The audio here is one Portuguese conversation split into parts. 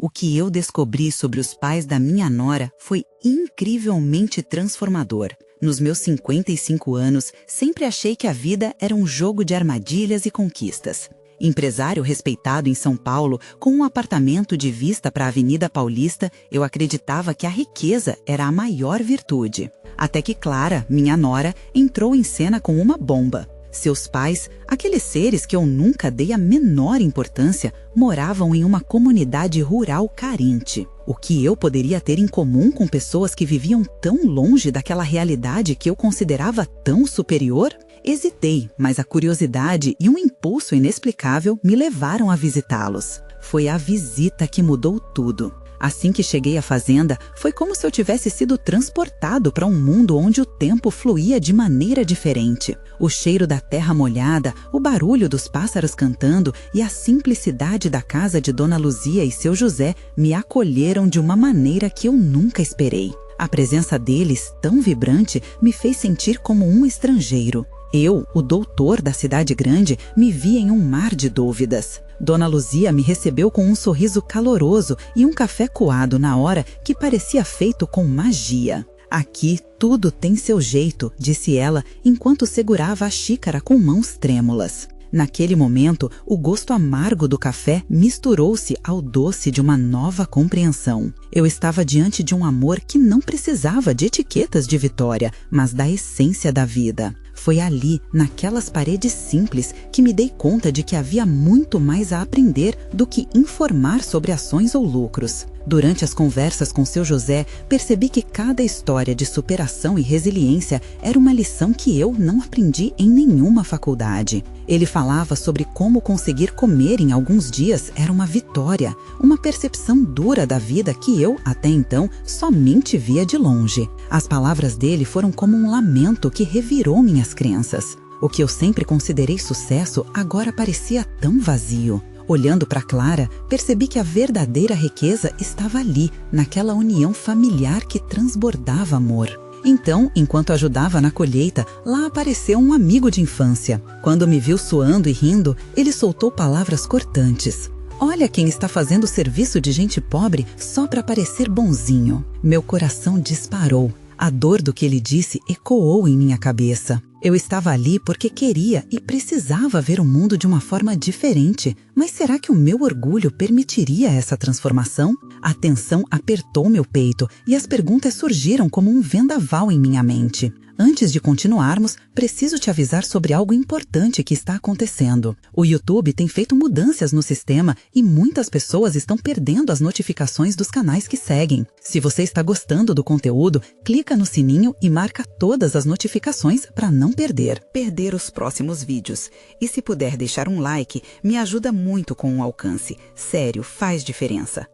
O que eu descobri sobre os pais da minha nora foi incrivelmente transformador. Nos meus 55 anos, sempre achei que a vida era um jogo de armadilhas e conquistas. Empresário respeitado em São Paulo, com um apartamento de vista para a Avenida Paulista, eu acreditava que a riqueza era a maior virtude. Até que Clara, minha nora, entrou em cena com uma bomba. Seus pais, aqueles seres que eu nunca dei a menor importância, moravam em uma comunidade rural carente. O que eu poderia ter em comum com pessoas que viviam tão longe daquela realidade que eu considerava tão superior? Hesitei, mas a curiosidade e um impulso inexplicável me levaram a visitá-los. Foi a visita que mudou tudo. Assim que cheguei à fazenda, foi como se eu tivesse sido transportado para um mundo onde o tempo fluía de maneira diferente. O cheiro da terra molhada, o barulho dos pássaros cantando e a simplicidade da casa de Dona Luzia e seu José me acolheram de uma maneira que eu nunca esperei. A presença deles, tão vibrante, me fez sentir como um estrangeiro. Eu, o doutor da cidade grande, me vi em um mar de dúvidas. Dona Luzia me recebeu com um sorriso caloroso e um café coado na hora que parecia feito com magia. Aqui tudo tem seu jeito, disse ela, enquanto segurava a xícara com mãos trêmulas. Naquele momento, o gosto amargo do café misturou-se ao doce de uma nova compreensão. Eu estava diante de um amor que não precisava de etiquetas de vitória, mas da essência da vida. Foi ali, naquelas paredes simples, que me dei conta de que havia muito mais a aprender do que informar sobre ações ou lucros. Durante as conversas com seu José, percebi que cada história de superação e resiliência era uma lição que eu não aprendi em nenhuma faculdade. Ele falava sobre como conseguir comer em alguns dias era uma vitória, uma percepção dura da vida que eu, até então, somente via de longe. As palavras dele foram como um lamento que revirou minhas crenças. O que eu sempre considerei sucesso agora parecia tão vazio. Olhando para Clara, percebi que a verdadeira riqueza estava ali, naquela união familiar que transbordava amor. Então, enquanto ajudava na colheita, lá apareceu um amigo de infância. Quando me viu suando e rindo, ele soltou palavras cortantes. Olha quem está fazendo serviço de gente pobre só para parecer bonzinho. Meu coração disparou. A dor do que ele disse ecoou em minha cabeça. Eu estava ali porque queria e precisava ver o mundo de uma forma diferente. Mas será que o meu orgulho permitiria essa transformação? A tensão apertou meu peito e as perguntas surgiram como um vendaval em minha mente. Antes de continuarmos, preciso te avisar sobre algo importante que está acontecendo. O YouTube tem feito mudanças no sistema e muitas pessoas estão perdendo as notificações dos canais que seguem. Se você está gostando do conteúdo, clica no sininho e marca todas as notificações para não perder os próximos vídeos. E se puder deixar um like, me ajuda muito com o alcance. Sério, faz diferença.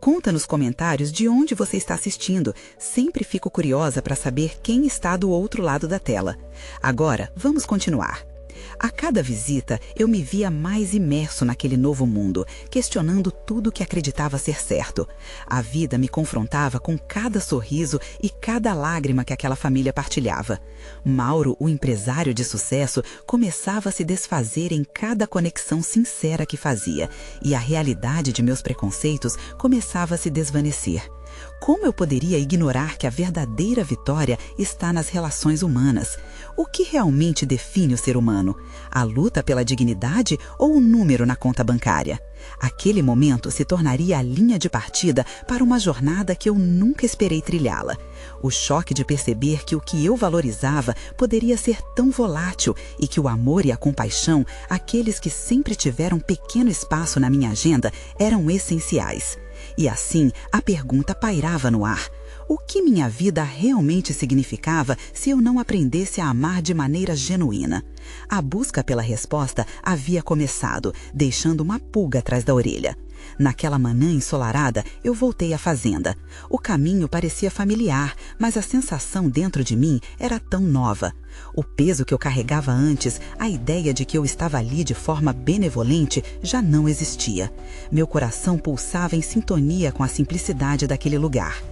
Conta nos comentários de onde você está assistindo. Sempre fico curiosa para saber quem está do outro lado da tela. Agora, vamos continuar. A cada visita, eu me via mais imerso naquele novo mundo, questionando tudo que acreditava ser certo. A vida me confrontava com cada sorriso e cada lágrima que aquela família partilhava. Mauro, o empresário de sucesso, começava a se desfazer em cada conexão sincera que fazia, e a realidade de meus preconceitos começava a se desvanecer. Como eu poderia ignorar que a verdadeira vitória está nas relações humanas? O que realmente define o ser humano? A luta pela dignidade ou o número na conta bancária? Aquele momento se tornaria a linha de partida para uma jornada que eu nunca esperei trilhá-la. O choque de perceber que o que eu valorizava poderia ser tão volátil e que o amor e a compaixão, aqueles que sempre tiveram pequeno espaço na minha agenda, eram essenciais. E assim, a pergunta pairava no ar. O que minha vida realmente significava se eu não aprendesse a amar de maneira genuína? A busca pela resposta havia começado, deixando uma pulga atrás da orelha. Naquela manhã ensolarada, eu voltei à fazenda. O caminho parecia familiar, mas a sensação dentro de mim era tão nova. O peso que eu carregava antes, a ideia de que eu estava ali de forma benevolente, já não existia. Meu coração pulsava em sintonia com a simplicidade daquele lugar.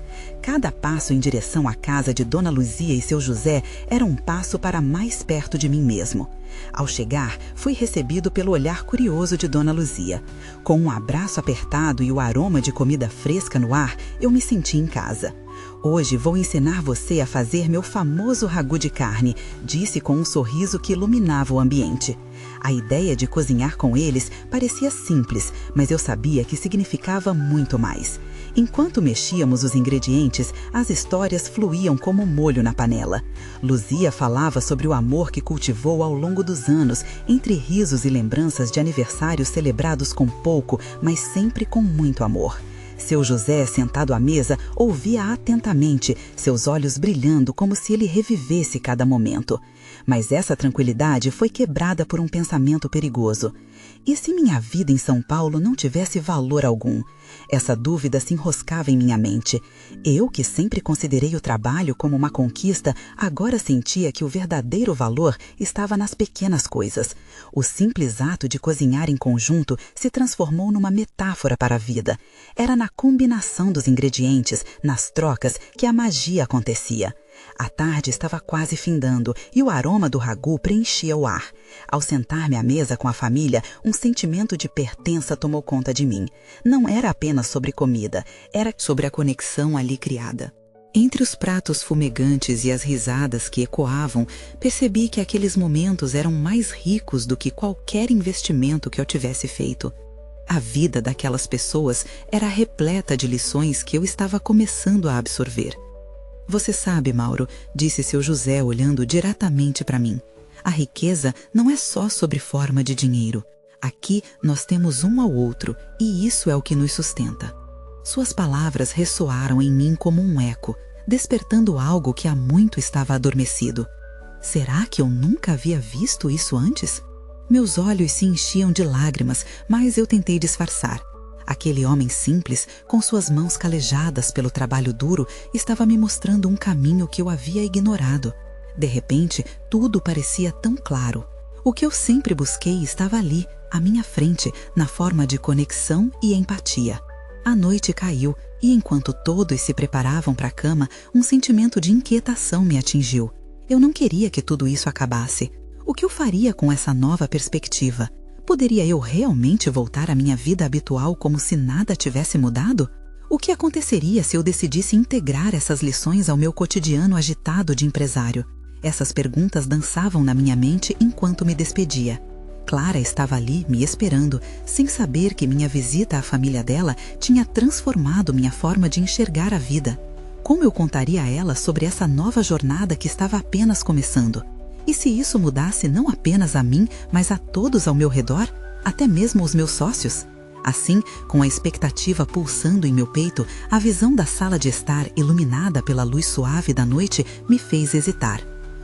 Cada passo em direção à casa de Dona Luzia e seu José era um passo para mais perto de mim mesmo. Ao chegar, fui recebido pelo olhar curioso de Dona Luzia. Com um abraço apertado e o aroma de comida fresca no ar, eu me senti em casa. Hoje vou ensinar você a fazer meu famoso ragu de carne, disse com um sorriso que iluminava o ambiente. A ideia de cozinhar com eles parecia simples, mas eu sabia que significava muito mais. Enquanto mexíamos os ingredientes, as histórias fluíam como molho na panela. Luzia falava sobre o amor que cultivou ao longo dos anos, entre risos e lembranças de aniversários celebrados com pouco, mas sempre com muito amor. Seu José, sentado à mesa, ouvia atentamente, seus olhos brilhando como se ele revivesse cada momento. Mas essa tranquilidade foi quebrada por um pensamento perigoso. E se minha vida em São Paulo não tivesse valor algum? Essa dúvida se enroscava em minha mente. Eu, que sempre considerei o trabalho como uma conquista, agora sentia que o verdadeiro valor estava nas pequenas coisas. O simples ato de cozinhar em conjunto se transformou numa metáfora para a vida. Era na combinação dos ingredientes, nas trocas, que a magia acontecia. A tarde estava quase findando e o aroma do ragu preenchia o ar. Ao sentar-me à mesa com a família, um sentimento de pertença tomou conta de mim. Não era apenas sobre comida, era sobre a conexão ali criada. Entre os pratos fumegantes e as risadas que ecoavam, percebi que aqueles momentos eram mais ricos do que qualquer investimento que eu tivesse feito. A vida daquelas pessoas era repleta de lições que eu estava começando a absorver. Você sabe, Mauro, disse seu José olhando diretamente para mim. A riqueza não é só sobre forma de dinheiro. Aqui nós temos um ao outro e isso é o que nos sustenta. Suas palavras ressoaram em mim como um eco, despertando algo que há muito estava adormecido. Será que eu nunca havia visto isso antes? Meus olhos se enchiam de lágrimas, mas eu tentei disfarçar. Aquele homem simples, com suas mãos calejadas pelo trabalho duro, estava me mostrando um caminho que eu havia ignorado. De repente, tudo parecia tão claro. O que eu sempre busquei estava ali, à minha frente, na forma de conexão e empatia. A noite caiu e, enquanto todos se preparavam para a cama, um sentimento de inquietação me atingiu. Eu não queria que tudo isso acabasse. O que eu faria com essa nova perspectiva? Poderia eu realmente voltar à minha vida habitual como se nada tivesse mudado? O que aconteceria se eu decidisse integrar essas lições ao meu cotidiano agitado de empresário? Essas perguntas dançavam na minha mente enquanto me despedia. Clara estava ali, me esperando, sem saber que minha visita à família dela tinha transformado minha forma de enxergar a vida. Como eu contaria a ela sobre essa nova jornada que estava apenas começando? E se isso mudasse não apenas a mim, mas a todos ao meu redor, até mesmo os meus sócios? Assim, com a expectativa pulsando em meu peito, a visão da sala de estar iluminada pela luz suave da noite me fez hesitar.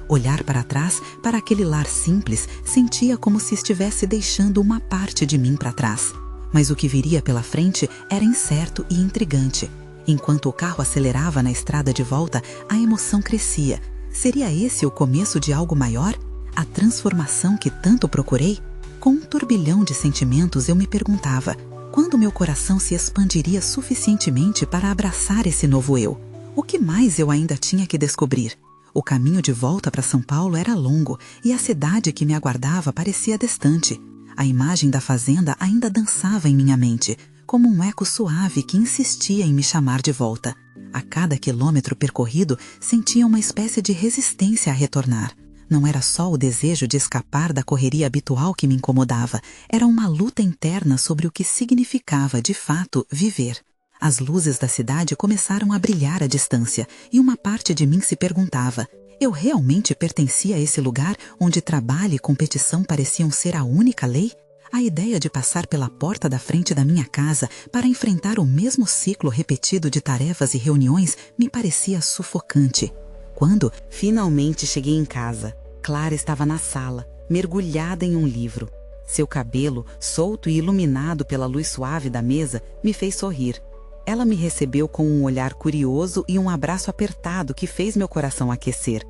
Olhar para trás, para aquele lar simples, sentia como se estivesse deixando uma parte de mim para trás. Mas o que viria pela frente era incerto e intrigante. Enquanto o carro acelerava na estrada de volta, a emoção crescia. Seria esse o começo de algo maior? A transformação que tanto procurei? Com um turbilhão de sentimentos eu me perguntava, quando meu coração se expandiria suficientemente para abraçar esse novo eu? O que mais eu ainda tinha que descobrir? O caminho de volta para São Paulo era longo e a cidade que me aguardava parecia distante. A imagem da fazenda ainda dançava em minha mente, como um eco suave que insistia em me chamar de volta. A cada quilômetro percorrido, sentia uma espécie de resistência a retornar. Não era só o desejo de escapar da correria habitual que me incomodava, era uma luta interna sobre o que significava, de fato, viver. As luzes da cidade começaram a brilhar à distância, e uma parte de mim se perguntava, eu realmente pertencia a esse lugar onde trabalho e competição pareciam ser a única lei? A ideia de passar pela porta da frente da minha casa para enfrentar o mesmo ciclo repetido de tarefas e reuniões me parecia sufocante. Quando finalmente cheguei em casa, Clara estava na sala, mergulhada em um livro. Seu cabelo, solto e iluminado pela luz suave da mesa, me fez sorrir. Ela me recebeu com um olhar curioso e um abraço apertado que fez meu coração aquecer.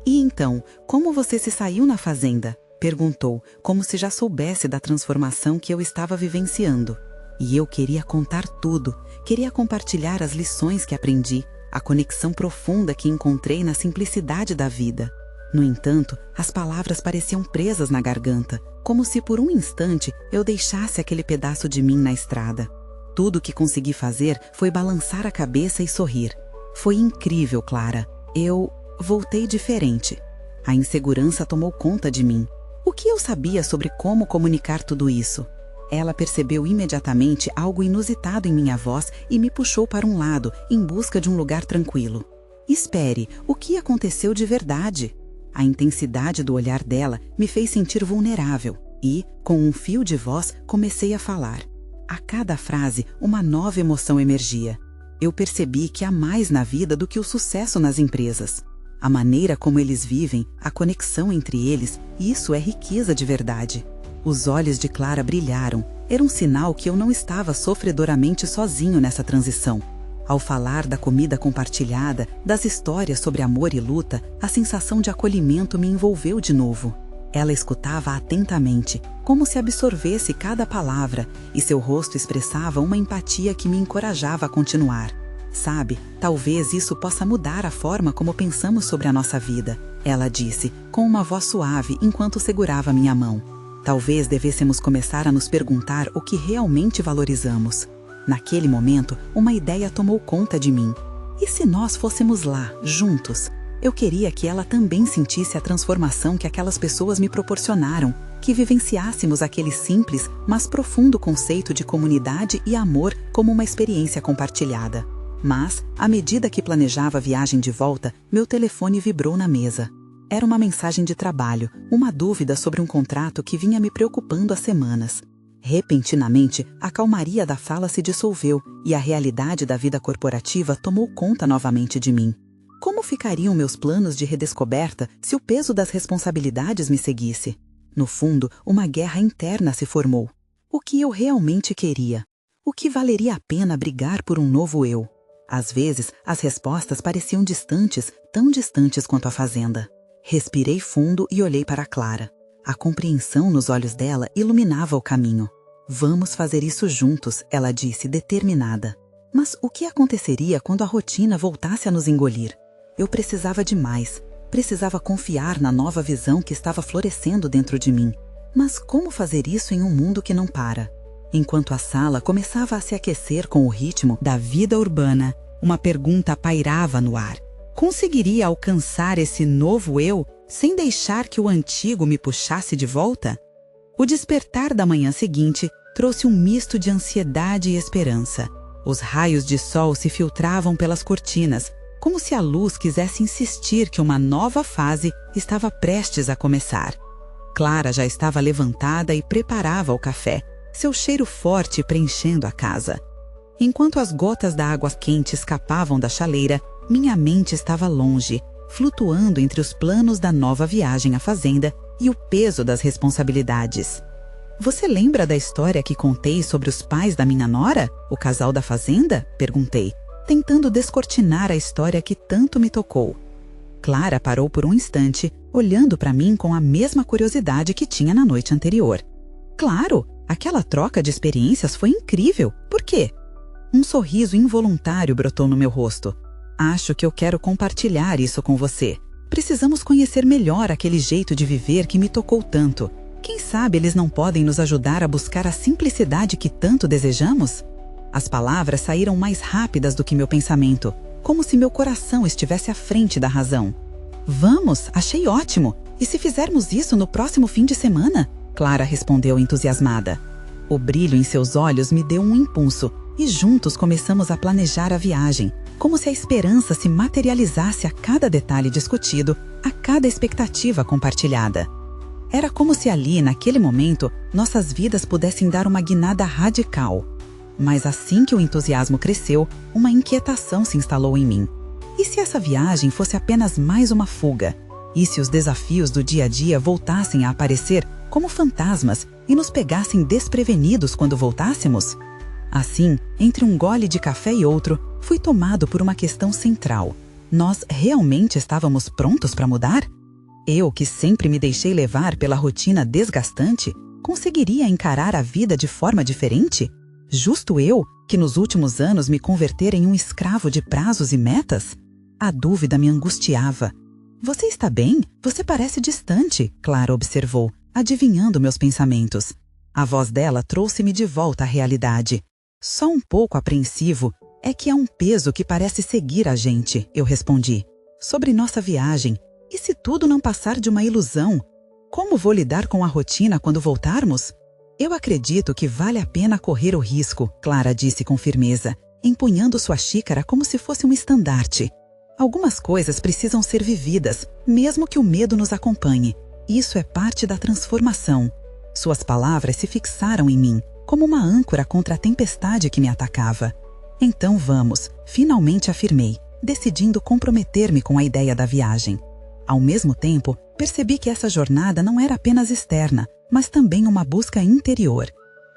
E então, como você se saiu na fazenda? Perguntou, como se já soubesse da transformação que eu estava vivenciando. E eu queria contar tudo, queria compartilhar as lições que aprendi. a conexão profunda que encontrei na simplicidade da vida. No entanto, as palavras pareciam presas na garganta, como se por um instante eu deixasse aquele pedaço de mim na estrada. Tudo o que consegui fazer foi balançar a cabeça e sorrir. Foi incrível, Clara. Eu voltei diferente. A insegurança tomou conta de mim. O que eu sabia sobre como comunicar tudo isso? Ela percebeu imediatamente algo inusitado em minha voz e me puxou para um lado, em busca de um lugar tranquilo. Espere, o que aconteceu de verdade? A intensidade do olhar dela me fez sentir vulnerável e, com um fio de voz, comecei a falar. A cada frase, uma nova emoção emergia. Eu percebi que há mais na vida do que o sucesso nas empresas. A maneira como eles vivem, a conexão entre eles, isso é riqueza de verdade. Os olhos de Clara brilharam. Era um sinal que eu não estava sofredoramente sozinho nessa transição. Ao falar da comida compartilhada, das histórias sobre amor e luta, a sensação de acolhimento me envolveu de novo. Ela escutava atentamente, como se absorvesse cada palavra, e seu rosto expressava uma empatia que me encorajava a continuar. Sabe, talvez isso possa mudar a forma como pensamos sobre a nossa vida, ela disse, com uma voz suave enquanto segurava minha mão. Talvez devêssemos começar a nos perguntar o que realmente valorizamos. Naquele momento, uma ideia tomou conta de mim. E se nós fôssemos lá, juntos? Eu queria que ela também sentisse a transformação que aquelas pessoas me proporcionaram, que vivenciássemos aquele simples, mas profundo conceito de comunidade e amor como uma experiência compartilhada. Mas, à medida que planejava a viagem de volta, meu telefone vibrou na mesa. Era uma mensagem de trabalho, uma dúvida sobre um contrato que vinha me preocupando há semanas. Repentinamente, a calmaria da fala se dissolveu e a realidade da vida corporativa tomou conta novamente de mim. Como ficariam meus planos de redescoberta se o peso das responsabilidades me seguisse? No fundo, uma guerra interna se formou. O que eu realmente queria? O que valeria a pena brigar por um novo eu? Às vezes, as respostas pareciam distantes, tão distantes quanto a fazenda. Respirei fundo e olhei para Clara. A compreensão nos olhos dela iluminava o caminho. Vamos fazer isso juntos, ela disse, determinada. Mas o que aconteceria quando a rotina voltasse a nos engolir? Eu precisava de mais. Precisava confiar na nova visão que estava florescendo dentro de mim. Mas como fazer isso em um mundo que não para? Enquanto a sala começava a se aquecer com o ritmo da vida urbana, uma pergunta pairava no ar. Conseguiria alcançar esse novo eu sem deixar que o antigo me puxasse de volta? O despertar da manhã seguinte trouxe um misto de ansiedade e esperança. Os raios de sol se filtravam pelas cortinas, como se a luz quisesse insistir que uma nova fase estava prestes a começar. Clara já estava levantada e preparava o café, seu cheiro forte preenchendo a casa. Enquanto as gotas da água quente escapavam da chaleira, minha mente estava longe, flutuando entre os planos da nova viagem à fazenda e o peso das responsabilidades. Você lembra da história que contei sobre os pais da minha nora, o casal da fazenda? Perguntei, tentando descortinar a história que tanto me tocou. Clara parou por um instante, olhando para mim com a mesma curiosidade que tinha na noite anterior. Claro, aquela troca de experiências foi incrível. Por quê? Um sorriso involuntário brotou no meu rosto. Acho que eu quero compartilhar isso com você. Precisamos conhecer melhor aquele jeito de viver que me tocou tanto. Quem sabe eles não podem nos ajudar a buscar a simplicidade que tanto desejamos? As palavras saíram mais rápidas do que meu pensamento, como se meu coração estivesse à frente da razão. Vamos, achei ótimo! E se fizermos isso no próximo fim de semana? Clara respondeu entusiasmada. O brilho em seus olhos me deu um impulso e juntos começamos a planejar a viagem, como se a esperança se materializasse a cada detalhe discutido, a cada expectativa compartilhada. Era como se ali, naquele momento, nossas vidas pudessem dar uma guinada radical. Mas assim que o entusiasmo cresceu, uma inquietação se instalou em mim. E se essa viagem fosse apenas mais uma fuga? E se os desafios do dia a dia voltassem a aparecer como fantasmas e nos pegassem desprevenidos quando voltássemos? Assim, entre um gole de café e outro, fui tomado por uma questão central. Nós realmente estávamos prontos para mudar? Eu, que sempre me deixei levar pela rotina desgastante, conseguiria encarar a vida de forma diferente? Justo eu, Que nos últimos anos me convertera em um escravo de prazos e metas? A dúvida me angustiava. Você está bem? Você parece distante, Clara observou, adivinhando meus pensamentos. A voz dela trouxe-me de volta à realidade. Só um pouco apreensivo. É que há um peso que parece seguir a gente, eu respondi. Sobre nossa viagem. E se tudo não passar de uma ilusão? Como vou lidar com a rotina quando voltarmos? Eu acredito que vale a pena correr o risco, Clara disse com firmeza, empunhando sua xícara como se fosse um estandarte. Algumas coisas precisam ser vividas, mesmo que o medo nos acompanhe. Isso é parte da transformação. Suas palavras se fixaram em mim, como uma âncora contra a tempestade que me atacava. Então vamos, finalmente afirmei, decidindo comprometer-me com a ideia da viagem. Ao mesmo tempo, percebi que essa jornada não era apenas externa, mas também uma busca interior.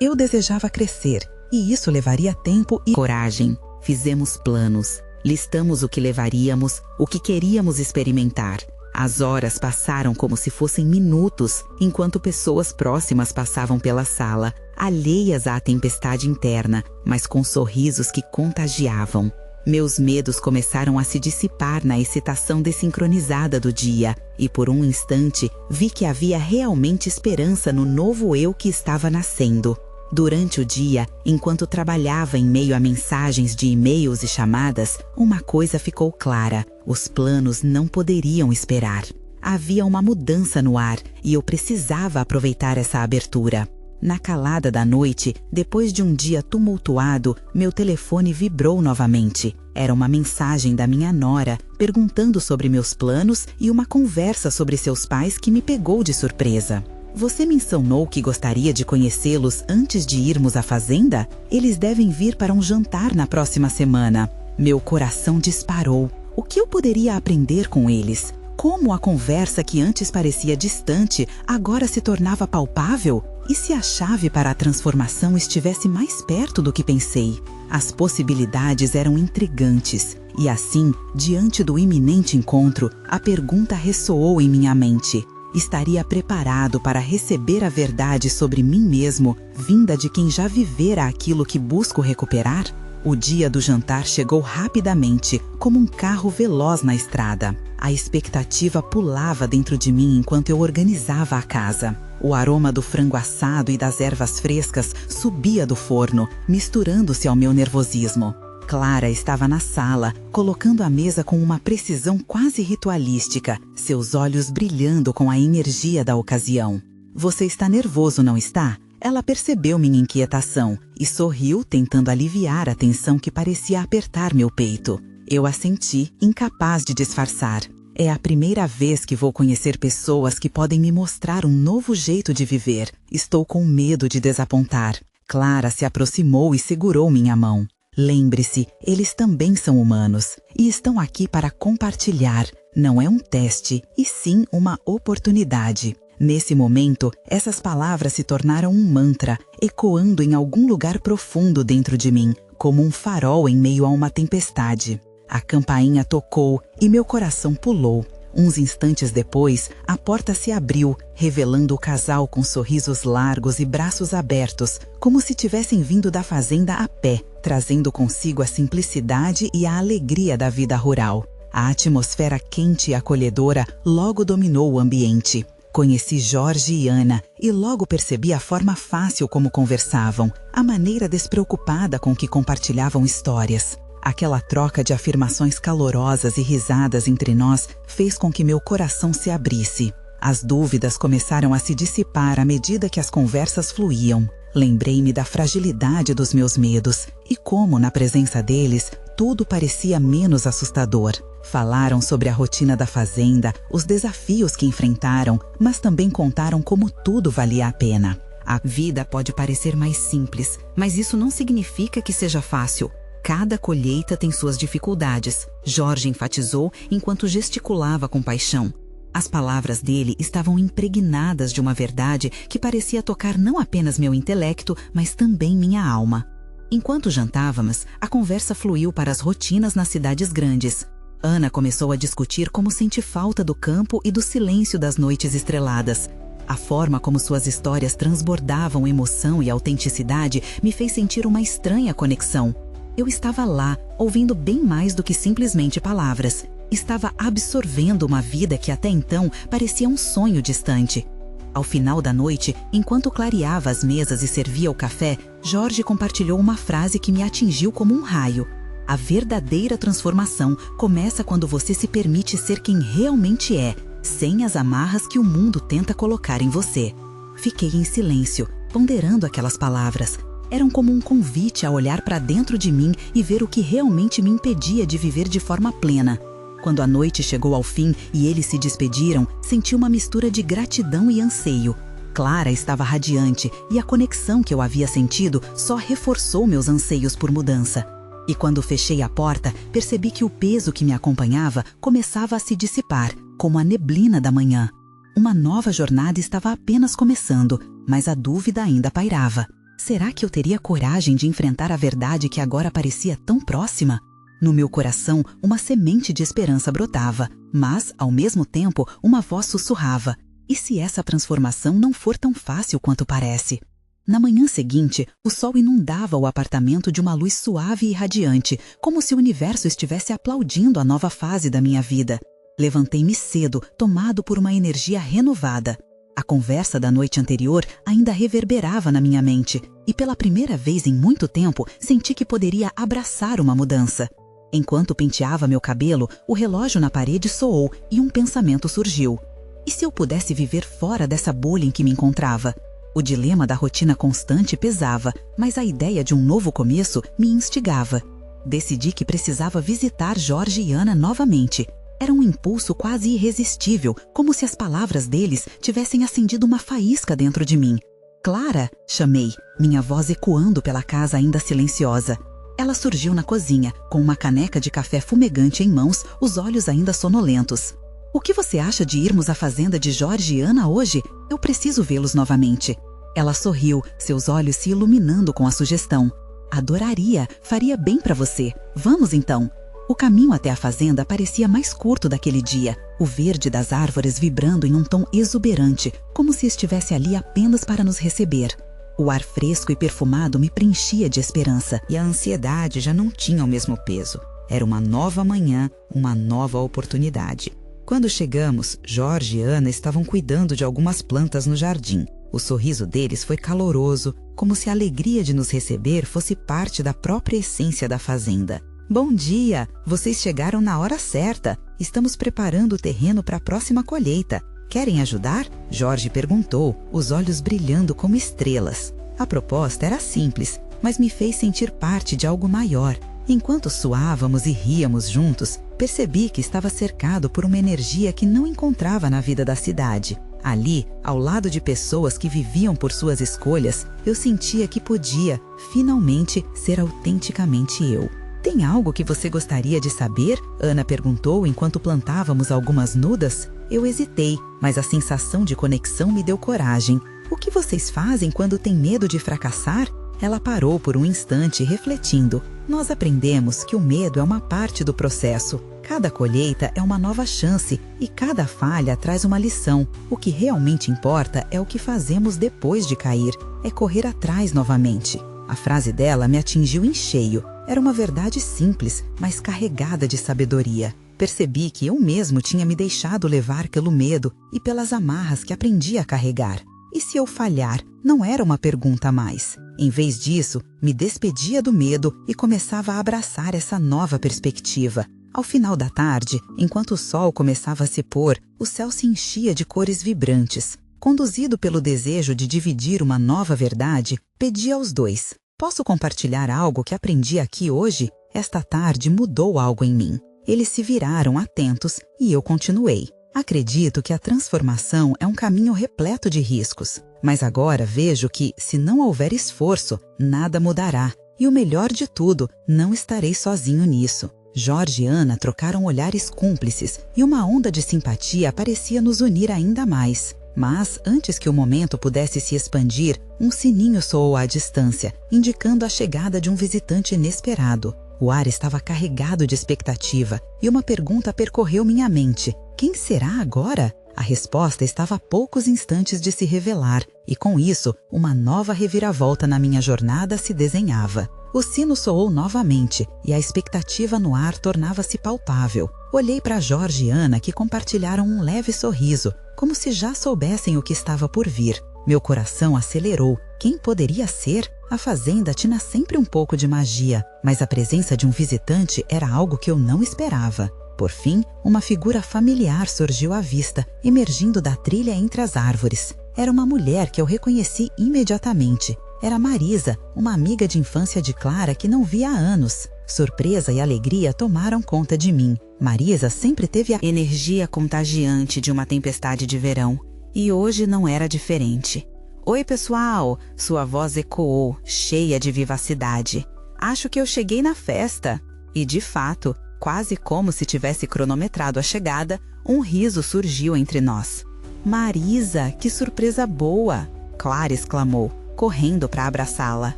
Eu desejava crescer, e isso levaria tempo e coragem. Fizemos planos, listamos o que levaríamos, o que queríamos experimentar. As horas passaram como se fossem minutos, enquanto pessoas próximas passavam pela sala, alheias à tempestade interna, mas com sorrisos que contagiavam. Meus medos começaram a se dissipar na excitação desincronizada do dia, e por um instante vi que havia realmente esperança no novo eu que estava nascendo. Durante o dia, enquanto trabalhava em meio a mensagens de e-mails e chamadas, uma coisa ficou clara: os planos não poderiam esperar. Havia uma mudança no ar e eu precisava aproveitar essa abertura. Na calada da noite, depois de um dia tumultuado, meu telefone vibrou novamente. Era uma mensagem da minha nora, perguntando sobre meus planos e uma conversa sobre seus pais que me pegou de surpresa. Você mencionou que gostaria de conhecê-los antes de irmos à fazenda? Eles devem vir para um jantar na próxima semana. Meu coração disparou. O que eu poderia aprender com eles? Como a conversa que antes parecia distante, agora se tornava palpável? E se a chave para a transformação estivesse mais perto do que pensei? As possibilidades eram intrigantes. E assim, diante do iminente encontro, a pergunta ressoou em minha mente. Estaria preparado para receber a verdade sobre mim mesmo, vinda de quem já vivera aquilo que busco recuperar? O dia do jantar chegou rapidamente, como um carro veloz na estrada. A expectativa pulava dentro de mim enquanto eu organizava a casa. O aroma do frango assado e das ervas frescas subia do forno, misturando-se ao meu nervosismo. Clara estava na sala, colocando a mesa com uma precisão quase ritualística, seus olhos brilhando com a energia da ocasião. Você está nervoso, não está? Ela percebeu minha inquietação e sorriu, tentando aliviar a tensão que parecia apertar meu peito. Eu assenti, incapaz de disfarçar. É a primeira vez que vou conhecer pessoas que podem me mostrar um novo jeito de viver. Estou com medo de desapontar. Clara se aproximou e segurou minha mão. Lembre-se, eles também são humanos e estão aqui para compartilhar. Não é um teste, e sim uma oportunidade. Nesse momento, essas palavras se tornaram um mantra, ecoando em algum lugar profundo dentro de mim, como um farol em meio a uma tempestade. A campainha tocou e meu coração pulou. Uns instantes depois, a porta se abriu, revelando o casal com sorrisos largos e braços abertos, como se tivessem vindo da fazenda a pé, trazendo consigo a simplicidade e a alegria da vida rural. A atmosfera quente e acolhedora logo dominou o ambiente. Conheci Jorge e Ana e logo percebi a forma fácil como conversavam, a maneira despreocupada com que compartilhavam histórias. Aquela troca de afirmações calorosas e risadas entre nós fez com que meu coração se abrisse. As dúvidas começaram a se dissipar à medida que as conversas fluíam. Lembrei-me da fragilidade dos meus medos e como, na presença deles, tudo parecia menos assustador. Falaram sobre a rotina da fazenda, os desafios que enfrentaram, mas também contaram como tudo valia a pena. A vida pode parecer mais simples, mas isso não significa que seja fácil. Cada colheita tem suas dificuldades, Jorge enfatizou enquanto gesticulava com paixão. As palavras dele estavam impregnadas de uma verdade que parecia tocar não apenas meu intelecto, mas também minha alma. Enquanto jantávamos, a conversa fluiu para as rotinas nas cidades grandes. Ana começou a discutir como sente falta do campo e do silêncio das noites estreladas. A forma como suas histórias transbordavam emoção e autenticidade me fez sentir uma estranha conexão. Eu estava lá, ouvindo bem mais do que simplesmente palavras. Estava absorvendo uma vida que até então parecia um sonho distante. Ao final da noite, enquanto clareava as mesas e servia o café, Jorge compartilhou uma frase que me atingiu como um raio. A verdadeira transformação começa quando você se permite ser quem realmente é, sem as amarras que o mundo tenta colocar em você. Fiquei em silêncio, ponderando aquelas palavras. Eram como um convite a olhar para dentro de mim e ver o que realmente me impedia de viver de forma plena. Quando a noite chegou ao fim e eles se despediram, senti uma mistura de gratidão e anseio. Clara estava radiante e a conexão que eu havia sentido só reforçou meus anseios por mudança. E quando fechei a porta, percebi que o peso que me acompanhava começava a se dissipar, como a neblina da manhã. Uma nova jornada estava apenas começando, mas a dúvida ainda pairava. Será que eu teria coragem de enfrentar a verdade que agora parecia tão próxima? No meu coração, uma semente de esperança brotava, mas, ao mesmo tempo, uma voz sussurrava: e se essa transformação não for tão fácil quanto parece? Na manhã seguinte, o sol inundava o apartamento de uma luz suave e radiante, como se o universo estivesse aplaudindo a nova fase da minha vida. Levantei-me cedo, tomado por uma energia renovada. A conversa da noite anterior ainda reverberava na minha mente, e pela primeira vez em muito tempo senti que poderia abraçar uma mudança. Enquanto penteava meu cabelo, o relógio na parede soou e um pensamento surgiu. E se eu pudesse viver fora dessa bolha em que me encontrava? O dilema da rotina constante pesava, mas a ideia de um novo começo me instigava. Decidi que precisava visitar Jorge e Ana novamente. Era um impulso quase irresistível, como se as palavras deles tivessem acendido uma faísca dentro de mim. Clara, chamei, minha voz ecoando pela casa ainda silenciosa. Ela surgiu na cozinha, com uma caneca de café fumegante em mãos, os olhos ainda sonolentos. O que você acha de irmos à fazenda de Jorge e Ana hoje? Eu preciso vê-los novamente. Ela sorriu, seus olhos se iluminando com a sugestão. Adoraria, faria bem para você. Vamos então. O caminho até a fazenda parecia mais curto daquele dia, o verde das árvores vibrando em um tom exuberante, como se estivesse ali apenas para nos receber. O ar fresco e perfumado me preenchia de esperança, e a ansiedade já não tinha o mesmo peso. Era uma nova manhã, uma nova oportunidade. Quando chegamos, Jorge e Ana estavam cuidando de algumas plantas no jardim. O sorriso deles foi caloroso, como se a alegria de nos receber fosse parte da própria essência da fazenda. Bom dia! Vocês chegaram na hora certa. Estamos preparando o terreno para a próxima colheita. Querem ajudar? Jorge perguntou, os olhos brilhando como estrelas. A proposta era simples, mas me fez sentir parte de algo maior. Enquanto suávamos e ríamos juntos, percebi que estava cercado por uma energia que não encontrava na vida da cidade. Ali, ao lado de pessoas que viviam por suas escolhas, eu sentia que podia, finalmente, ser autenticamente eu. Tem algo que você gostaria de saber? Ana perguntou enquanto plantávamos algumas mudas. Eu hesitei, mas a sensação de conexão me deu coragem. O que vocês fazem quando têm medo de fracassar? Ela parou por um instante, refletindo. Nós aprendemos que o medo é uma parte do processo. Cada colheita é uma nova chance e cada falha traz uma lição. O que realmente importa é o que fazemos depois de cair, é correr atrás novamente. A frase dela me atingiu em cheio. Era uma verdade simples, mas carregada de sabedoria. Percebi que eu mesmo tinha me deixado levar pelo medo e pelas amarras que aprendi a carregar. E se eu falhar? Não era uma pergunta a mais. Em vez disso, me despedia do medo e começava a abraçar essa nova perspectiva. Ao final da tarde, enquanto o sol começava a se pôr, o céu se enchia de cores vibrantes. Conduzido pelo desejo de dividir uma nova verdade, pedi aos dois: posso compartilhar algo que aprendi aqui hoje? Esta tarde mudou algo em mim. Eles se viraram atentos e eu continuei. Acredito que a transformação é um caminho repleto de riscos, mas agora vejo que, se não houver esforço, nada mudará. E o melhor de tudo, não estarei sozinho nisso. Jorge e Ana trocaram olhares cúmplices e uma onda de simpatia parecia nos unir ainda mais. Mas, antes que o momento pudesse se expandir, um sininho soou à distância, indicando a chegada de um visitante inesperado. O ar estava carregado de expectativa e uma pergunta percorreu minha mente. Quem será agora? A resposta estava a poucos instantes de se revelar, e com isso, uma nova reviravolta na minha jornada se desenhava. O sino soou novamente, e a expectativa no ar tornava-se palpável. Olhei para Jorge e Ana, que compartilharam um leve sorriso, como se já soubessem o que estava por vir. Meu coração acelerou. Quem poderia ser? A fazenda tinha sempre um pouco de magia, mas a presença de um visitante era algo que eu não esperava. Por fim, uma figura familiar surgiu à vista, emergindo da trilha entre as árvores. Era uma mulher que eu reconheci imediatamente. Era Marisa, uma amiga de infância de Clara que não via há anos. Surpresa e alegria tomaram conta de mim. Marisa sempre teve a energia contagiante de uma tempestade de verão. E hoje não era diferente. "Oi, pessoal!" Sua voz ecoou, cheia de vivacidade. "Acho que eu cheguei na festa." E, de fato, quase como se tivesse cronometrado a chegada, um riso surgiu entre nós. "Marisa, que surpresa boa!" Clara exclamou, correndo para abraçá-la.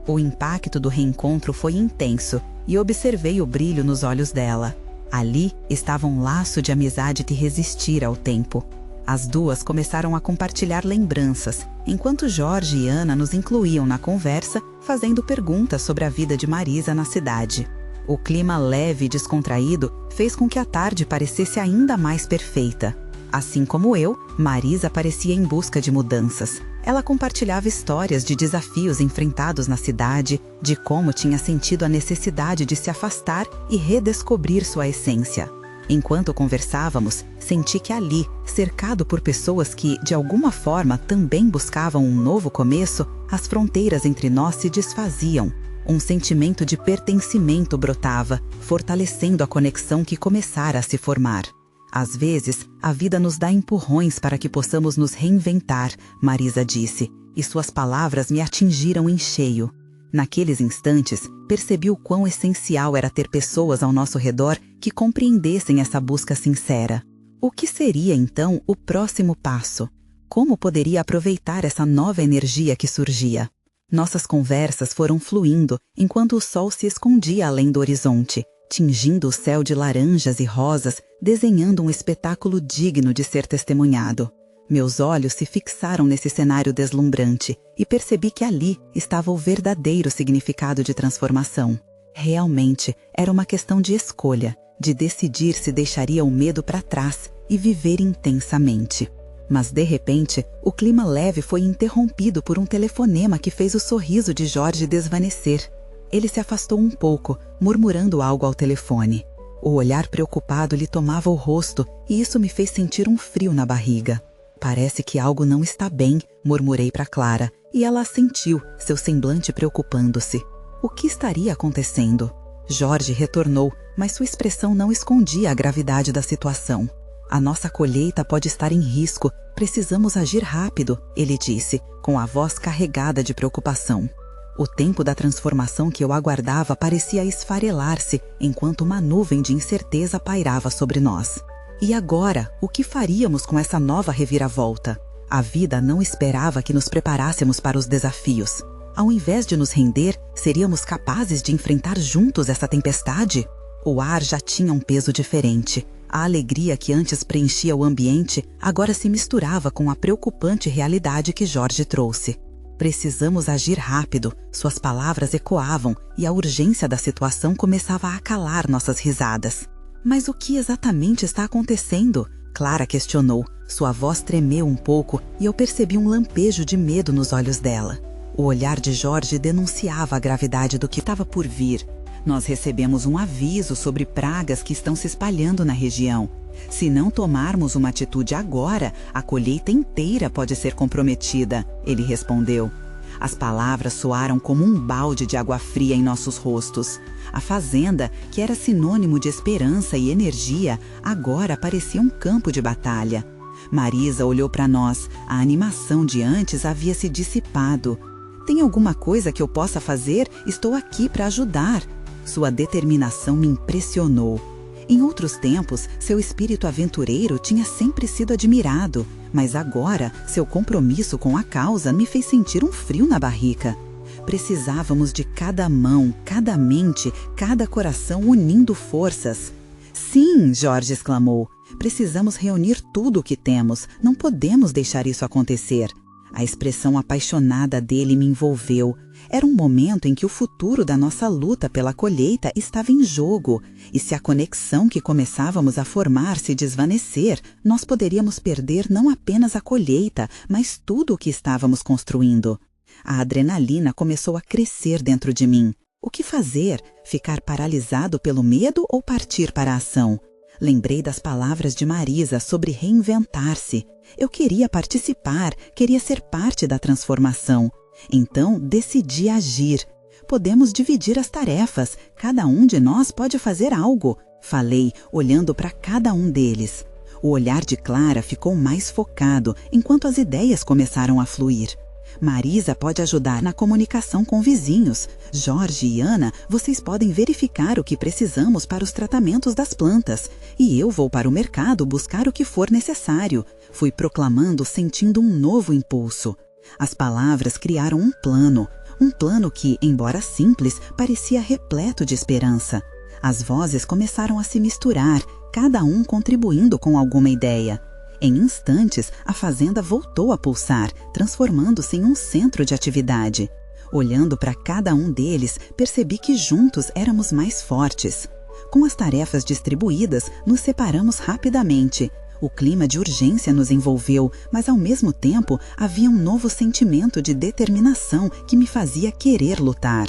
O impacto do reencontro foi intenso e observei o brilho nos olhos dela. Ali estava um laço de amizade que resistira ao tempo. As duas começaram a compartilhar lembranças, enquanto Jorge e Ana nos incluíam na conversa, fazendo perguntas sobre a vida de Marisa na cidade. O clima leve e descontraído fez com que a tarde parecesse ainda mais perfeita. Assim como eu, Marisa parecia em busca de mudanças. Ela compartilhava histórias de desafios enfrentados na cidade, de como tinha sentido a necessidade de se afastar e redescobrir sua essência. Enquanto conversávamos, senti que ali, cercado por pessoas que, de alguma forma, também buscavam um novo começo, as fronteiras entre nós se desfaziam. Um sentimento de pertencimento brotava, fortalecendo a conexão que começara a se formar. "Às vezes, a vida nos dá empurrões para que possamos nos reinventar", Marisa disse, e suas palavras me atingiram em cheio. Naqueles instantes, percebi o quão essencial era ter pessoas ao nosso redor que compreendessem essa busca sincera. O que seria, então, o próximo passo? Como poderia aproveitar essa nova energia que surgia? Nossas conversas foram fluindo enquanto o sol se escondia além do horizonte, tingindo o céu de laranjas e rosas, desenhando um espetáculo digno de ser testemunhado. Meus olhos se fixaram nesse cenário deslumbrante e percebi que ali estava o verdadeiro significado de transformação. Realmente, era uma questão de escolha, de decidir se deixaria o medo para trás e viver intensamente. Mas, de repente, o clima leve foi interrompido por um telefonema que fez o sorriso de Jorge desvanecer. Ele se afastou um pouco, murmurando algo ao telefone. O olhar preocupado lhe tomava o rosto e isso me fez sentir um frio na barriga. "Parece que algo não está bem", murmurei para Clara, e ela assentiu, seu semblante preocupando-se. O que estaria acontecendo? Jorge retornou, mas sua expressão não escondia a gravidade da situação. "A nossa colheita pode estar em risco, precisamos agir rápido", ele disse, com a voz carregada de preocupação. O tempo da transformação que eu aguardava parecia esfarelar-se, enquanto uma nuvem de incerteza pairava sobre nós. E agora, o que faríamos com essa nova reviravolta? A vida não esperava que nos preparássemos para os desafios. Ao invés de nos render, seríamos capazes de enfrentar juntos essa tempestade? O ar já tinha um peso diferente. A alegria que antes preenchia o ambiente agora se misturava com a preocupante realidade que Jorge trouxe. "Precisamos agir rápido", suas palavras ecoavam e a urgência da situação começava a calar nossas risadas. "Mas o que exatamente está acontecendo?", Clara questionou. Sua voz tremeu um pouco e eu percebi um lampejo de medo nos olhos dela. O olhar de Jorge denunciava a gravidade do que estava por vir. "Nós recebemos um aviso sobre pragas que estão se espalhando na região. Se não tomarmos uma atitude agora, a colheita inteira pode ser comprometida", ele respondeu. As palavras soaram como um balde de água fria em nossos rostos. A fazenda, que era sinônimo de esperança e energia, agora parecia um campo de batalha. Marisa olhou para nós. A animação de antes havia se dissipado. "Tem alguma coisa que eu possa fazer? Estou aqui para ajudar." Sua determinação me impressionou. Em outros tempos, seu espírito aventureiro tinha sempre sido admirado, mas agora seu compromisso com a causa me fez sentir um frio na barriga. Precisávamos de cada mão, cada mente, cada coração unindo forças. Sim, Jorge exclamou. Precisamos reunir tudo o que temos. Não podemos deixar isso acontecer. A expressão apaixonada dele me envolveu. Era um momento em que o futuro da nossa luta pela colheita estava em jogo. E se a conexão que começávamos a formar se desvanecer, nós poderíamos perder não apenas a colheita, mas tudo o que estávamos construindo. A adrenalina começou a crescer dentro de mim. O que fazer? Ficar paralisado pelo medo ou partir para a ação? Lembrei das palavras de Marisa sobre reinventar-se. Eu queria participar, queria ser parte da transformação. Então, decidi agir. Podemos dividir as tarefas, cada um de nós pode fazer algo, falei, olhando para cada um deles. O olhar de Clara ficou mais focado, enquanto as ideias começaram a fluir. Marisa pode ajudar na comunicação com vizinhos. Jorge e Ana, vocês podem verificar o que precisamos para os tratamentos das plantas. E eu vou para o mercado buscar o que for necessário. Fui proclamando, sentindo um novo impulso. As palavras criaram um plano que, embora simples, parecia repleto de esperança. As vozes começaram a se misturar, cada um contribuindo com alguma ideia. Em instantes, a fazenda voltou a pulsar, transformando-se em um centro de atividade. Olhando para cada um deles, percebi que juntos éramos mais fortes. Com as tarefas distribuídas, nos separamos rapidamente. O clima de urgência nos envolveu, mas ao mesmo tempo havia um novo sentimento de determinação que me fazia querer lutar.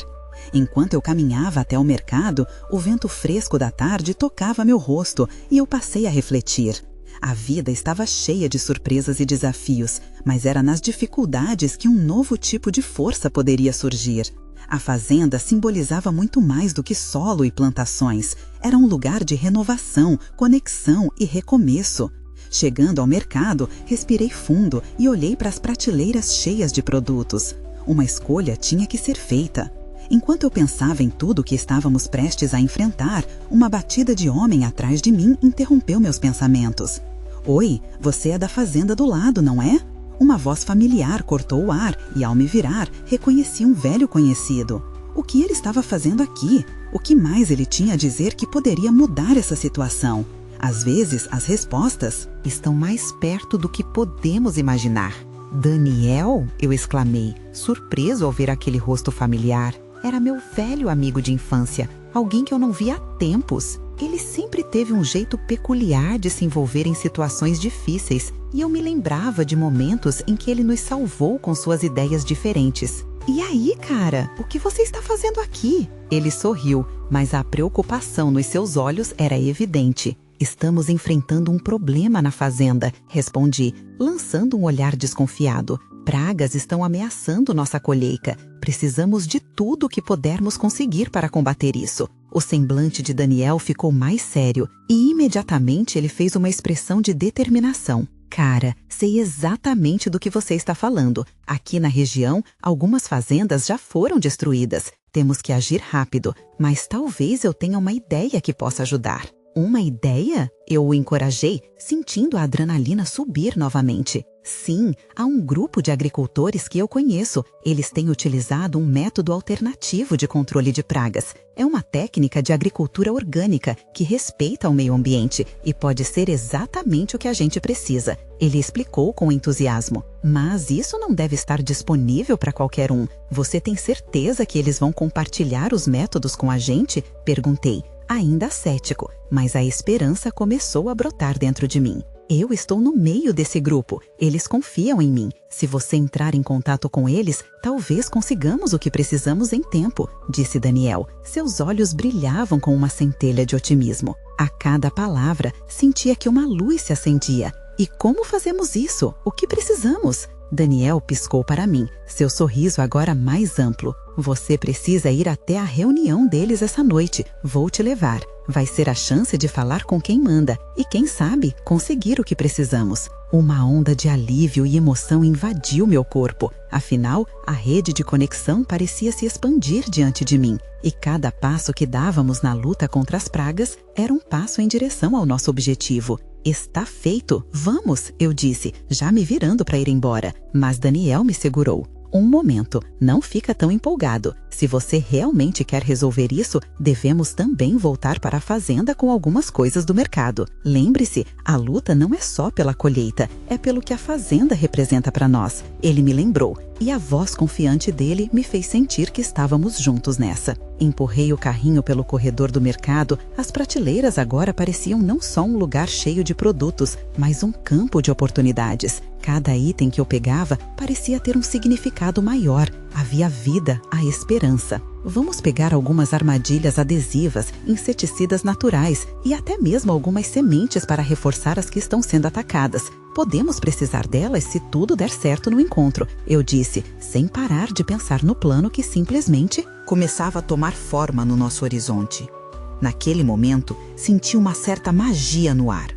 Enquanto eu caminhava até o mercado, o vento fresco da tarde tocava meu rosto e eu passei a refletir. A vida estava cheia de surpresas e desafios, mas era nas dificuldades que um novo tipo de força poderia surgir. A fazenda simbolizava muito mais do que solo e plantações. Era um lugar de renovação, conexão e recomeço. Chegando ao mercado, respirei fundo e olhei para as prateleiras cheias de produtos. Uma escolha tinha que ser feita. Enquanto eu pensava em tudo o que estávamos prestes a enfrentar, uma batida de homem atrás de mim interrompeu meus pensamentos. Oi, você é da fazenda do lado, não é? Uma voz familiar cortou o ar e, ao me virar, reconheci um velho conhecido. O que ele estava fazendo aqui? O que mais ele tinha a dizer que poderia mudar essa situação? Às vezes, as respostas estão mais perto do que podemos imaginar. Daniel? Eu exclamei, surpreso ao ver aquele rosto familiar. Era meu velho amigo de infância, alguém que eu não via há tempos. Ele sempre teve um jeito peculiar de se envolver em situações difíceis, e eu me lembrava de momentos em que ele nos salvou com suas ideias diferentes. E aí, cara, o que você está fazendo aqui? Ele sorriu, mas a preocupação nos seus olhos era evidente. Estamos enfrentando um problema na fazenda, respondi, lançando um olhar desconfiado. Pragas estão ameaçando nossa colheita. Precisamos de tudo o que pudermos conseguir para combater isso. O semblante de Daniel ficou mais sério e imediatamente ele fez uma expressão de determinação. Cara, sei exatamente do que você está falando. Aqui na região, algumas fazendas já foram destruídas. Temos que agir rápido, mas talvez eu tenha uma ideia que possa ajudar. Uma ideia? Eu o encorajei, sentindo a adrenalina subir novamente. Sim, há um grupo de agricultores que eu conheço. Eles têm utilizado um método alternativo de controle de pragas. É uma técnica de agricultura orgânica que respeita o meio ambiente e pode ser exatamente o que a gente precisa. Ele explicou com entusiasmo. Mas isso não deve estar disponível para qualquer um. Você tem certeza que eles vão compartilhar os métodos com a gente? Perguntei, ainda cético, mas a esperança começou a brotar dentro de mim. Eu estou no meio desse grupo. Eles confiam em mim. Se você entrar em contato com eles, talvez consigamos o que precisamos em tempo, disse Daniel. Seus olhos brilhavam com uma centelha de otimismo. A cada palavra, sentia que uma luz se acendia. E como fazemos isso? O que precisamos? Daniel piscou para mim, seu sorriso agora mais amplo. Você precisa ir até a reunião deles essa noite. Vou te levar. Vai ser a chance de falar com quem manda e, quem sabe, conseguir o que precisamos. Uma onda de alívio e emoção invadiu meu corpo. Afinal, a rede de conexão parecia se expandir diante de mim. E cada passo que dávamos na luta contra as pragas era um passo em direção ao nosso objetivo. Está feito, vamos, eu disse, já me virando para ir embora. Mas Daniel me segurou. Um momento, não fica tão empolgado. Se você realmente quer resolver isso, devemos também voltar para a fazenda com algumas coisas do mercado. Lembre-se, a luta não é só pela colheita, é pelo que a fazenda representa para nós. Ele me lembrou, e a voz confiante dele me fez sentir que estávamos juntos nessa. Empurrei o carrinho pelo corredor do mercado. As prateleiras agora pareciam não só um lugar cheio de produtos, mas um campo de oportunidades. Cada item que eu pegava parecia ter um significado maior. Havia vida, a esperança. Vamos pegar algumas armadilhas adesivas, inseticidas naturais e até mesmo algumas sementes para reforçar as que estão sendo atacadas. Podemos precisar delas se tudo der certo no encontro, eu disse, sem parar de pensar no plano que simplesmente começava a tomar forma no nosso horizonte. Naquele momento, senti uma certa magia no ar.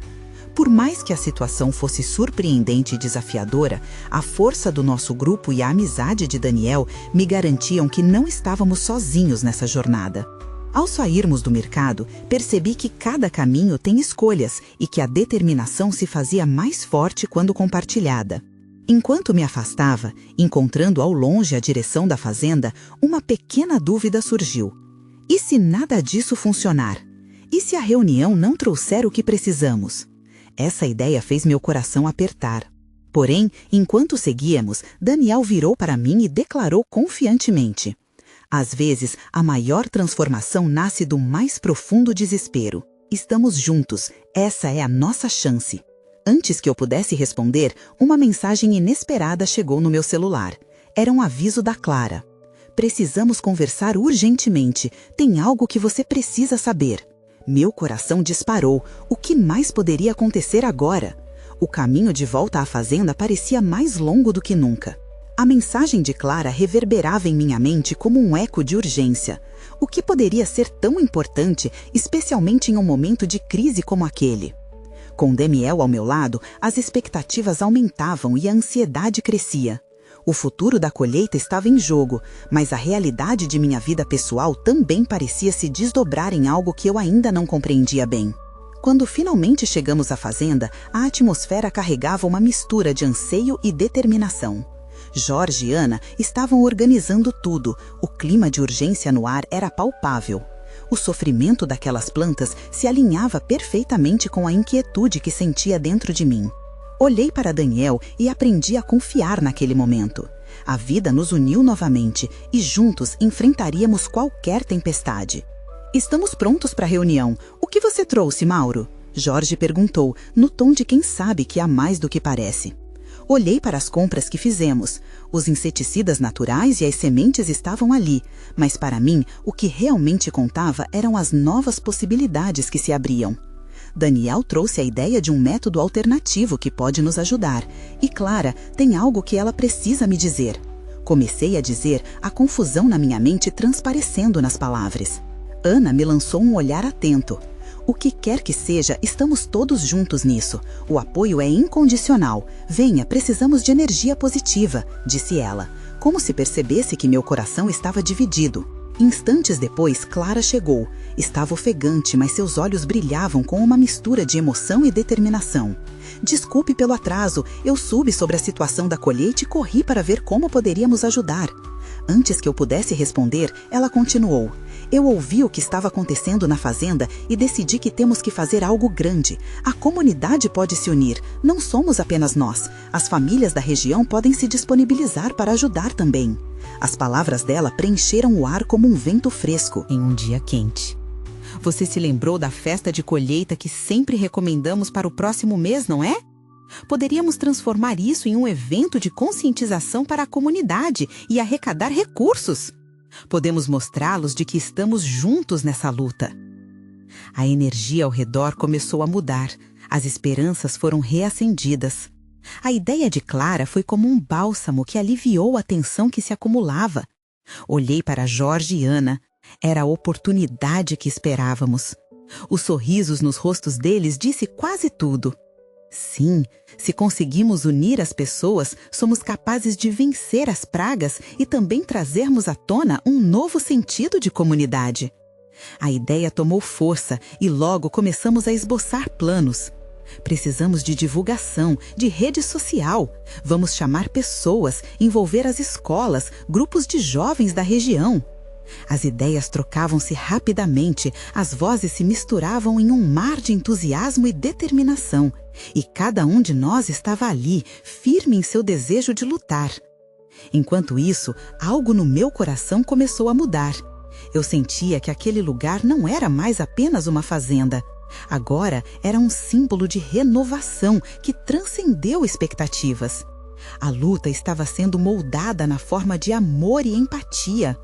Por mais que a situação fosse surpreendente e desafiadora, a força do nosso grupo e a amizade de Daniel me garantiam que não estávamos sozinhos nessa jornada. Ao sairmos do mercado, percebi que cada caminho tem escolhas e que a determinação se fazia mais forte quando compartilhada. Enquanto me afastava, encontrando ao longe a direção da fazenda, uma pequena dúvida surgiu. E se nada disso funcionar? E se a reunião não trouxer o que precisamos? Essa ideia fez meu coração apertar. Porém, enquanto seguíamos, Daniel virou para mim e declarou confiantemente: às vezes, a maior transformação nasce do mais profundo desespero. Estamos juntos, essa é a nossa chance. Antes que eu pudesse responder, uma mensagem inesperada chegou no meu celular. Era um aviso da Clara. Precisamos conversar urgentemente, tem algo que você precisa saber. Meu coração disparou. O que mais poderia acontecer agora? O caminho de volta à fazenda parecia mais longo do que nunca. A mensagem de Clara reverberava em minha mente como um eco de urgência. O que poderia ser tão importante, especialmente em um momento de crise como aquele? Com Daniel ao meu lado, as expectativas aumentavam e a ansiedade crescia. O futuro da colheita estava em jogo, mas a realidade de minha vida pessoal também parecia se desdobrar em algo que eu ainda não compreendia bem. Quando finalmente chegamos à fazenda, a atmosfera carregava uma mistura de anseio e determinação. Jorge e Ana estavam organizando tudo, o clima de urgência no ar era palpável. O sofrimento daquelas plantas se alinhava perfeitamente com a inquietude que sentia dentro de mim. Olhei para Daniel e aprendi a confiar naquele momento. A vida nos uniu novamente e juntos enfrentaríamos qualquer tempestade. Estamos prontos para a reunião. O que você trouxe, Mauro? Jorge perguntou, no tom de quem sabe que há mais do que parece. Olhei para as compras que fizemos. Os inseticidas naturais e as sementes estavam ali, mas para mim o que realmente contava eram as novas possibilidades que se abriam. Daniel trouxe a ideia de um método alternativo que pode nos ajudar. E Clara tem algo que ela precisa me dizer. Comecei a dizer, a confusão na minha mente transparecendo nas palavras. Ana me lançou um olhar atento. O que quer que seja, estamos todos juntos nisso. O apoio é incondicional. Venha, precisamos de energia positiva, disse ela, como se percebesse que meu coração estava dividido. Instantes depois, Clara chegou. Estava ofegante, mas seus olhos brilhavam com uma mistura de emoção e determinação. Desculpe pelo atraso, eu soube sobre a situação da colheita e corri para ver como poderíamos ajudar. Antes que eu pudesse responder, ela continuou. Eu ouvi o que estava acontecendo na fazenda e decidi que temos que fazer algo grande. A comunidade pode se unir, não somos apenas nós. As famílias da região podem se disponibilizar para ajudar também. As palavras dela preencheram o ar como um vento fresco em um dia quente. Você se lembrou da festa de colheita que sempre recomendamos para o próximo mês, não é? Poderíamos transformar isso em um evento de conscientização para a comunidade e arrecadar recursos. Podemos mostrá-los de que estamos juntos nessa luta. A energia ao redor começou a mudar. As esperanças foram reacendidas. A ideia de Clara foi como um bálsamo que aliviou a tensão que se acumulava. Olhei para Jorge e Ana. Era a oportunidade que esperávamos. Os sorrisos nos rostos deles disse quase tudo. Sim, se conseguimos unir as pessoas, somos capazes de vencer as pragas e também trazermos à tona um novo sentido de comunidade. A ideia tomou força e logo começamos a esboçar planos. Precisamos de divulgação, de rede social. Vamos chamar pessoas, envolver as escolas, grupos de jovens da região. As ideias trocavam-se rapidamente, as vozes se misturavam em um mar de entusiasmo e determinação. E cada um de nós estava ali, firme em seu desejo de lutar. Enquanto isso, algo no meu coração começou a mudar. Eu sentia que aquele lugar não era mais apenas uma fazenda. Agora era um símbolo de renovação que transcendeu expectativas. A luta estava sendo moldada na forma de amor e empatia.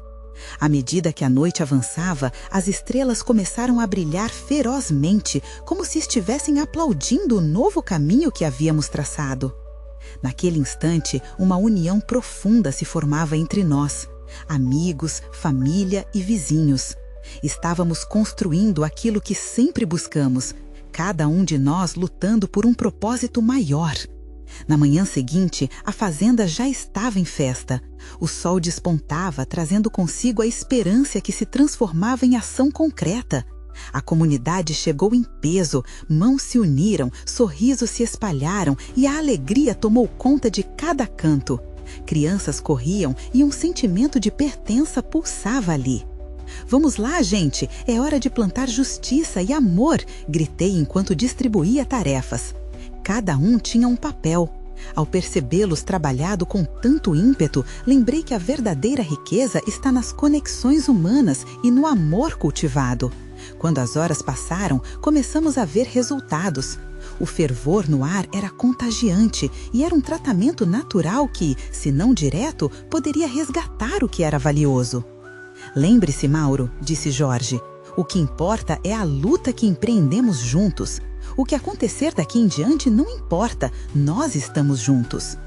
À medida que a noite avançava, as estrelas começaram a brilhar ferozmente, como se estivessem aplaudindo o novo caminho que havíamos traçado. Naquele instante, uma união profunda se formava entre nós, amigos, família e vizinhos. Estávamos construindo aquilo que sempre buscamos, cada um de nós lutando por um propósito maior. Na manhã seguinte, a fazenda já estava em festa. O sol despontava, trazendo consigo a esperança que se transformava em ação concreta. A comunidade chegou em peso, mãos se uniram, sorrisos se espalharam e a alegria tomou conta de cada canto. Crianças corriam e um sentimento de pertença pulsava ali. "Vamos lá, gente! É hora de plantar justiça e amor!" gritei enquanto distribuía tarefas. Cada um tinha um papel. Ao percebê-los trabalhado com tanto ímpeto, lembrei que a verdadeira riqueza está nas conexões humanas e no amor cultivado. Quando as horas passaram, começamos a ver resultados. O fervor no ar era contagiante e era um tratamento natural que, se não direto, poderia resgatar o que era valioso. "Lembre-se, Mauro", disse Jorge, "o que importa é a luta que empreendemos juntos. O que acontecer daqui em diante não importa, nós estamos juntos."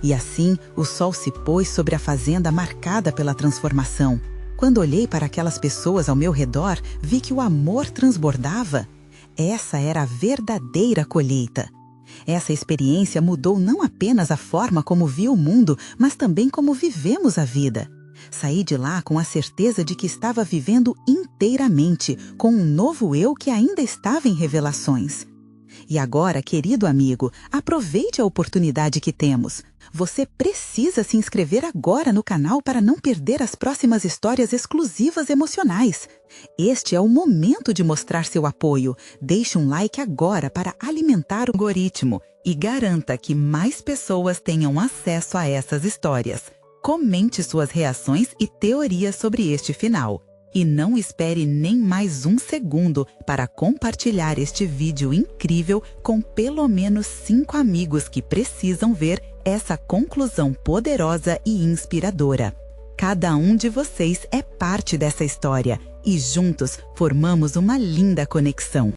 E assim, o sol se pôs sobre a fazenda marcada pela transformação. Quando olhei para aquelas pessoas ao meu redor, vi que o amor transbordava. Essa era a verdadeira colheita. Essa experiência mudou não apenas a forma como vi o mundo, mas também como vivemos a vida. Saí de lá com a certeza de que estava vivendo inteiramente, com um novo eu que ainda estava em revelações. E agora, querido amigo, aproveite a oportunidade que temos. Você precisa se inscrever agora no canal para não perder as próximas histórias exclusivas emocionais. Este é o momento de mostrar seu apoio. Deixe um like agora para alimentar o algoritmo e garanta que mais pessoas tenham acesso a essas histórias. Comente suas reações e teorias sobre este final. E não espere nem mais um segundo para compartilhar este vídeo incrível com pelo menos 5 amigos que precisam ver essa conclusão poderosa e inspiradora. Cada um de vocês é parte dessa história e juntos formamos uma linda conexão.